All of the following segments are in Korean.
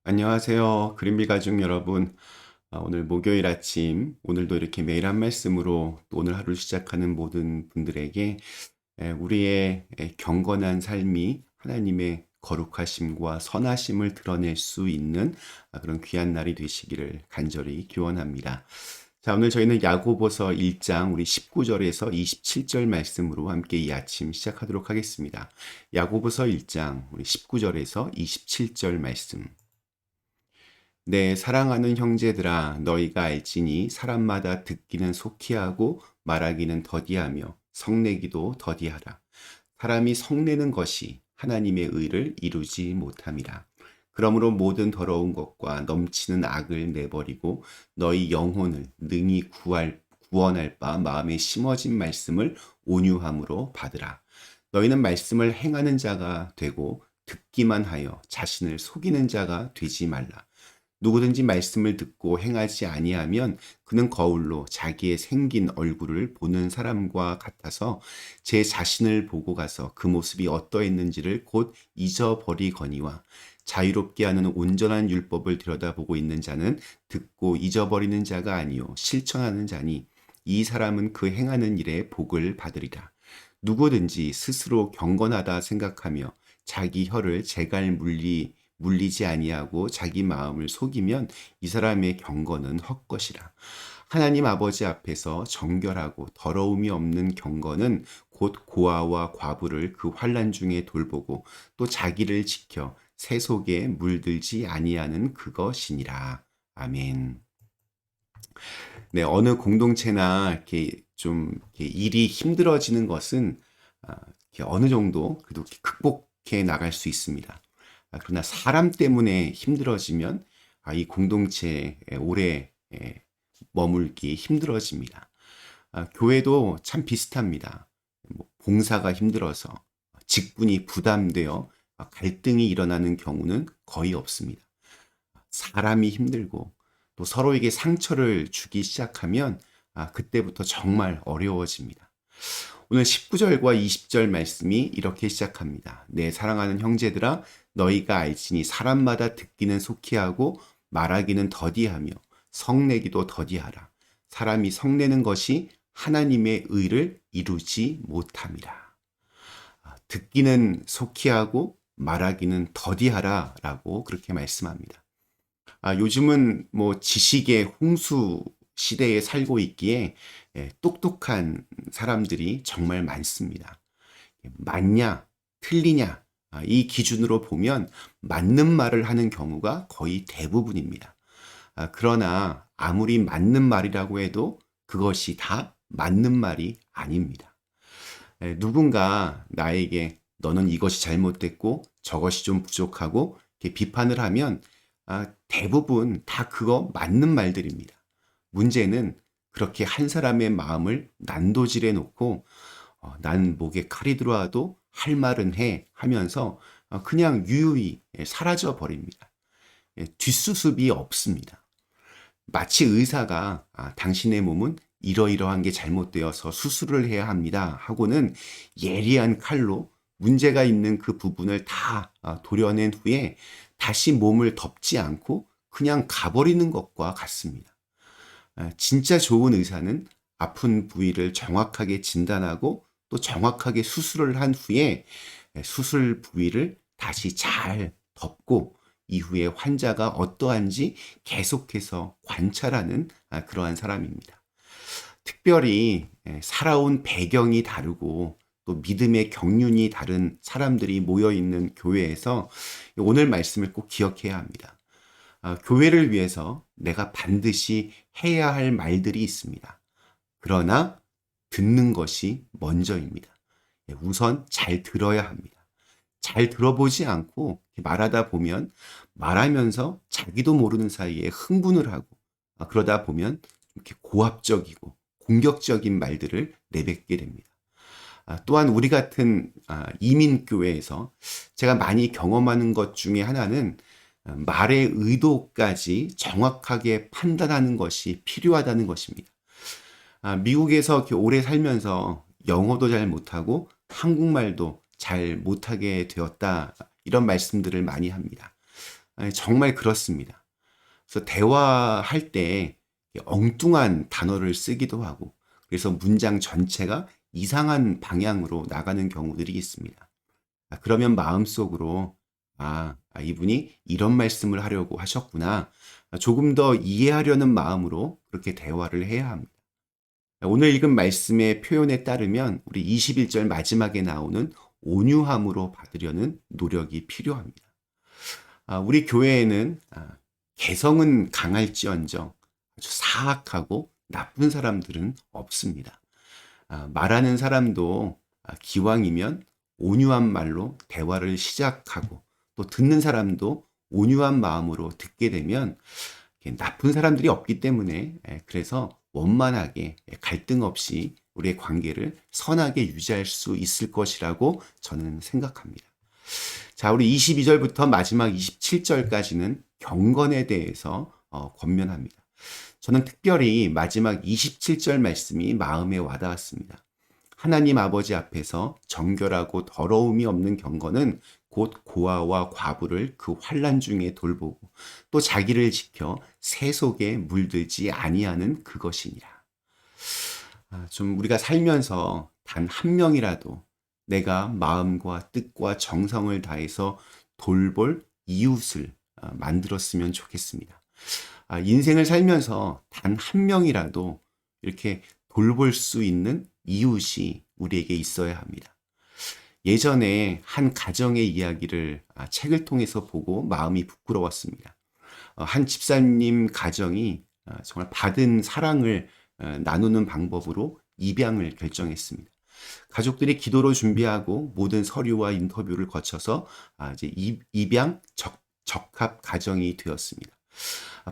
안녕하세요. 그린비 가족 여러분. 오늘 목요일 아침, 오늘도 이렇게 매일 한 말씀으로 또 오늘 하루를 시작하는 모든 분들에게 우리의 경건한 삶이 하나님의 거룩하심과 선하심을 드러낼 수 있는 그런 귀한 날이 되시기를 간절히 기원합니다. 자, 오늘 저희는 야고보서 1장 우리 19절에서 27절 말씀으로 함께 이 아침 시작하도록 하겠습니다. 야고보서 1장 우리 19절에서 27절 말씀. 내 사랑하는 형제들아 너희가 알지니 사람마다 듣기는 속히하고 말하기는 더디하며 성내기도 더디하라. 사람이 성내는 것이 하나님의 의를 이루지 못함이라. 그러므로 모든 더러운 것과 넘치는 악을 내버리고 너희 영혼을 능히 구원할 바 마음에 심어진 말씀을 온유함으로 받으라. 너희는 말씀을 행하는 자가 되고 듣기만 하여 자신을 속이는 자가 되지 말라. 누구든지 말씀을 듣고 행하지 아니하면 그는 거울로 자기의 생긴 얼굴을 보는 사람과 같아서 제 자신을 보고 가서 그 모습이 어떠했는지를 곧 잊어버리거니와 자유롭게 하는 온전한 율법을 들여다보고 있는 자는 듣고 잊어버리는 자가 아니요 실천하는 자니 이 사람은 그 행하는 일에 복을 받으리라. 누구든지 스스로 경건하다 생각하며 자기 혀를 제갈 물리지 아니하고 자기 마음을 속이면 이 사람의 경건은 헛것이라. 하나님 아버지 앞에서 정결하고 더러움이 없는 경건은 곧 고아와 과부를 그 환난 중에 돌보고 또 자기를 지켜 새 속에 물들지 아니하는 그것이니라. 아멘. 네, 어느 공동체나 이렇게 좀 이렇게 일이 힘들어지는 것은 이렇게 어느 정도 그래도 극복해 나갈 수 있습니다. 그러나 사람 때문에 힘들어지면 이 공동체에 오래 머물기 힘들어집니다. 교회도 참 비슷합니다. 봉사가 힘들어서 직분이 부담되어 갈등이 일어나는 경우는 거의 없습니다. 사람이 힘들고 또 서로에게 상처를 주기 시작하면 그때부터 정말 어려워집니다. 오늘 19절과 20절 말씀이 이렇게 시작합니다. 내 사랑하는 형제들아 너희가 알지니 사람마다 듣기는 속히하고 말하기는 더디하며 성내기도 더디하라. 사람이 성내는 것이 하나님의 의를 이루지 못함이라. 듣기는 속히하고 말하기는 더디하라 라고 그렇게 말씀합니다. 요즘은 뭐 지식의 홍수 시대에 살고 있기에 똑똑한 사람들이 정말 많습니다. 맞냐, 틀리냐, 이 기준으로 보면 맞는 말을 하는 경우가 거의 대부분입니다. 그러나 아무리 맞는 말이라고 해도 그것이 다 맞는 말이 아닙니다. 누군가 나에게 너는 이것이 잘못됐고 저것이 좀 부족하고 이렇게 비판을 하면 대부분 다 그거 맞는 말들입니다. 문제는 그렇게 한 사람의 마음을 난도질해 놓고 난 목에 칼이 들어와도 할 말은 해 하면서 그냥 유유히 사라져 버립니다. 뒷수습이 없습니다. 마치 의사가 당신의 몸은 이러이러한 게 잘못되어서 수술을 해야 합니다 하고는 예리한 칼로 문제가 있는 그 부분을 다 도려낸 후에 다시 몸을 덮지 않고 그냥 가버리는 것과 같습니다. 진짜 좋은 의사는 아픈 부위를 정확하게 진단하고 또 정확하게 수술을 한 후에 수술 부위를 다시 잘 덮고 이후에 환자가 어떠한지 계속해서 관찰하는 그러한 사람입니다. 특별히 살아온 배경이 다르고 또 믿음의 경륜이 다른 사람들이 모여있는 교회에서 오늘 말씀을 꼭 기억해야 합니다. 교회를 위해서 내가 반드시 해야 할 말들이 있습니다. 그러나 듣는 것이 먼저입니다. 우선 잘 들어야 합니다. 잘 들어보지 않고 말하다 보면 말하면서 자기도 모르는 사이에 흥분을 하고 그러다 보면 이렇게 고압적이고 공격적인 말들을 내뱉게 됩니다. 또한 우리 같은 이민교회에서 제가 많이 경험하는 것 중에 하나는 말의 의도까지 정확하게 판단하는 것이 필요하다는 것입니다. 미국에서 이렇게 오래 살면서 영어도 잘 못하고 한국말도 잘 못하게 되었다. 이런 말씀들을 많이 합니다. 정말 그렇습니다. 그래서 대화할 때 엉뚱한 단어를 쓰기도 하고 그래서 문장 전체가 이상한 방향으로 나가는 경우들이 있습니다. 그러면 마음속으로 이분이 이런 말씀을 하려고 하셨구나. 조금 더 이해하려는 마음으로 그렇게 대화를 해야 합니다. 오늘 읽은 말씀의 표현에 따르면 우리 21절 마지막에 나오는 온유함으로 받으려는 노력이 필요합니다. 우리 교회에는 개성은 강할지언정 아주 사악하고 나쁜 사람들은 없습니다. 말하는 사람도 기왕이면 온유한 말로 대화를 시작하고 또 듣는 사람도 온유한 마음으로 듣게 되면 나쁜 사람들이 없기 때문에 그래서 원만하게 갈등 없이 우리의 관계를 선하게 유지할 수 있을 것이라고 저는 생각합니다. 자, 우리 22절부터 마지막 27절까지는 경건에 대해서 권면합니다. 저는 특별히 마지막 27절 말씀이 마음에 와닿았습니다. 하나님 아버지 앞에서 정결하고 더러움이 없는 경건은 곧 고아와 과부를 그 환난 중에 돌보고 또 자기를 지켜 새 속에 물들지 아니하는 그것이니라. 좀 우리가 살면서 단 한 명이라도 내가 마음과 뜻과 정성을 다해서 돌볼 이웃을 만들었으면 좋겠습니다. 인생을 살면서 단 한 명이라도 이렇게 돌볼 수 있는 이웃이 우리에게 있어야 합니다. 예전에 한 가정의 이야기를 책을 통해서 보고 마음이 부끄러웠습니다. 한 집사님 가정이 정말 받은 사랑을 나누는 방법으로 입양을 결정했습니다. 가족들이 기도로 준비하고 모든 서류와 인터뷰를 거쳐서 이제 입양 적합 가정이 되었습니다.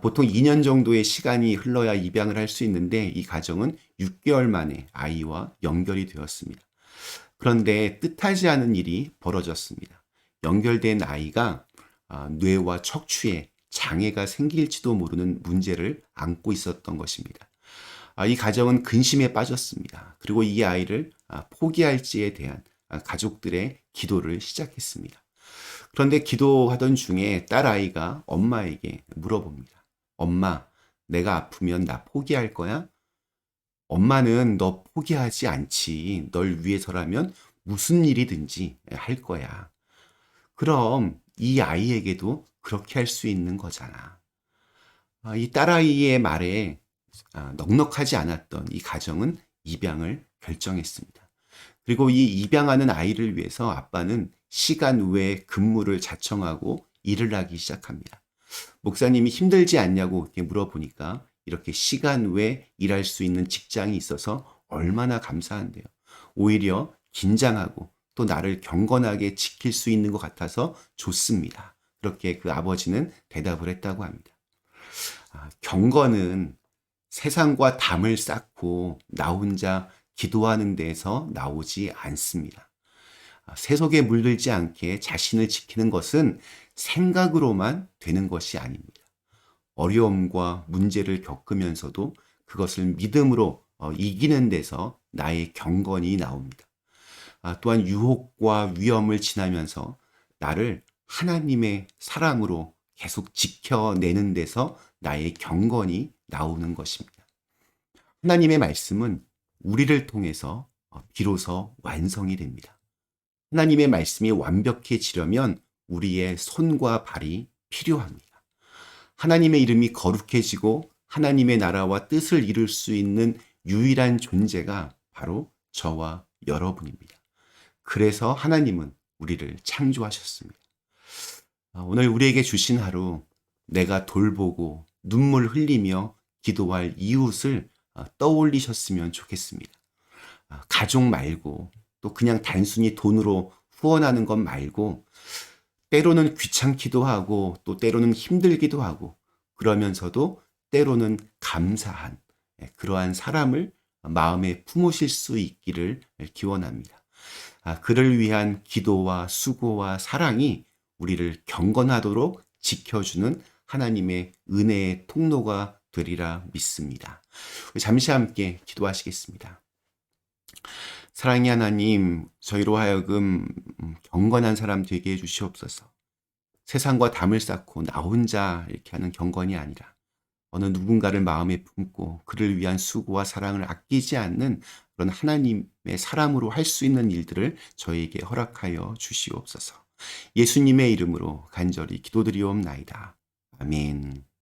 보통 2년 정도의 시간이 흘러야 입양을 할 수 있는데 이 가정은 6개월 만에 아이와 연결이 되었습니다. 그런데 뜻하지 않은 일이 벌어졌습니다. 연결된 아이가 뇌와 척추에 장애가 생길지도 모르는 문제를 안고 있었던 것입니다. 이 가정은 근심에 빠졌습니다. 그리고 이 아이를 포기할지에 대한 가족들의 기도를 시작했습니다. 그런데 기도하던 중에 딸아이가 엄마에게 물어봅니다. 엄마, 내가 아프면 나 포기할 거야? 엄마는 너 포기하지 않지. 널 위해서라면 무슨 일이든지 할 거야. 그럼 이 아이에게도 그렇게 할 수 있는 거잖아. 이 딸아이의 말에 넉넉하지 않았던 이 가정은 입양을 결정했습니다. 그리고 이 입양하는 아이를 위해서 아빠는 시간 외에 근무를 자청하고 일을 하기 시작합니다. 목사님이 힘들지 않냐고 이렇게 물어보니까 이렇게 시간 외에 일할 수 있는 직장이 있어서 얼마나 감사한데요. 오히려 긴장하고 또 나를 경건하게 지킬 수 있는 것 같아서 좋습니다. 그렇게 그 아버지는 대답을 했다고 합니다. 경건은 세상과 담을 쌓고 나 혼자 기도하는 데서 나오지 않습니다. 세속에 물들지 않게 자신을 지키는 것은 생각으로만 되는 것이 아닙니다. 어려움과 문제를 겪으면서도 그것을 믿음으로 이기는 데서 나의 경건이 나옵니다. 또한 유혹과 위험을 지나면서 나를 하나님의 사랑으로 계속 지켜내는 데서 나의 경건이 나오는 것입니다. 하나님의 말씀은 우리를 통해서 비로소 완성이 됩니다. 하나님의 말씀이 완벽해지려면 우리의 손과 발이 필요합니다. 하나님의 이름이 거룩해지고 하나님의 나라와 뜻을 이룰 수 있는 유일한 존재가 바로 저와 여러분입니다. 그래서 하나님은 우리를 창조하셨습니다. 오늘 우리에게 주신 하루, 내가 돌보고 눈물 흘리며 기도할 이웃을 떠올리셨으면 좋겠습니다. 가족 말고 또 그냥 단순히 돈으로 후원하는 것 말고 때로는 귀찮기도 하고 또 때로는 힘들기도 하고 그러면서도 때로는 감사한 그러한 사람을 마음에 품으실 수 있기를 기원합니다. 그를 위한 기도와 수고와 사랑이 우리를 경건하도록 지켜주는 하나님의 은혜의 통로가 되리라 믿습니다. 잠시 함께 기도하시겠습니다. 사랑의 하나님, 저희로 하여금 경건한 사람 되게 해주시옵소서. 세상과 담을 쌓고 나 혼자 이렇게 하는 경건이 아니라 어느 누군가를 마음에 품고 그를 위한 수고와 사랑을 아끼지 않는 그런 하나님의 사람으로 할 수 있는 일들을 저희에게 허락하여 주시옵소서. 예수님의 이름으로 간절히 기도드리옵나이다. 아멘.